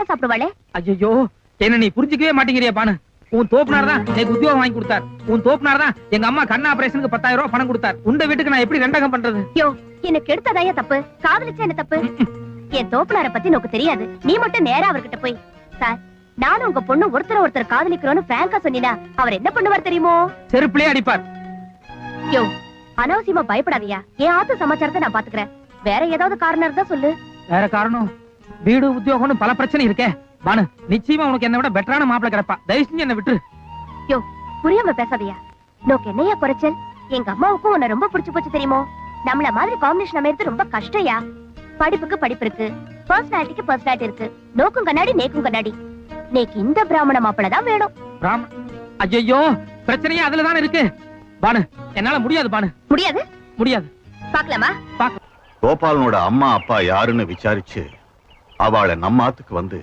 சாப்பிடுவாளே. ஐயோ, என்ன நீ புரிஞ்சுக்கவே மாட்டேங்கிறியா பானு? உன் தோப்புனார் தான் எனக்கு உத்தியோகம் வாங்கி கொடுத்தார். உன் தோப்புனார் தான் எங்க அம்மா கண்ணா ஆபரேஷனுக்கு 10,000 ரூபாய் பணம் கொடுத்தார். உண்ட வீட்டுக்கு நான் எப்படி ரெண்டகம் பண்றது? யோ, எனக்கு எடுத்ததாயா தப்பு, காதலிச்சா என்ன தப்பு? என் தோப்புனார பத்தி எனக்கு தெரியாது. நீ மட்டும் நேரா அவர்கிட்ட போய், சார் நானும் உங்க பொண்ணு ஒருத்தர் காதலிக்கிறோன்னு பிராங்கா சொன்னீனா அவர் என்ன பண்ணுவார் தெரியுமோ? செருப்புலயே அடிப்பார். யோ, அனாவசியமா பயப்படாதயா. என் ஆத்து சமாச்சாரத்தை நான் பாத்துக்கிறேன். வேற ஏதாவது காரணம் இருந்தா சொல்லு. வேற காரணம்? வீடு உத்தியோகம்னு பல பிரச்சனை இருக்கே பானு. நிச்சயமா உனக்கு என்ன விட பெட்டரான மாப்பிளை கிடப்பா. தயவு செஞ்சு என்ன விட்டுரு. யோ, புரியாம பேசாதயா. நோக்கு என்னையா குறைச்சல்? எங்க அம்மாவுக்கும் உன்னை ரொம்ப பிடிச்சு போச்சு தெரியுமோ? நம்மள மாதிரி காம்பினேஷன் அமைறது ரொம்ப கஷ்டயா. படிப்புக்கு படிப்பு இருக்கு, பர்சனாலிட்டிக்கு பர்சனாலிட்டி இருக்கு. நோக்கும் கண்ணாடி நேக்கும் கண்ணாடி. நேக்கு இந்த பிராமண மாப்பிளை தான் வேணும். ஐயோ, பிரச்சனையே அதுலதானே இருக்கு பானு. என்னால முடியாது பானு. முடியாது? முடியாது. பாக்கலாமா? கோபாலனோட அம்மா அப்பா யாருன்னு விசாரிச்சு அவளை நம்ம ஆத்துக்கு வந்து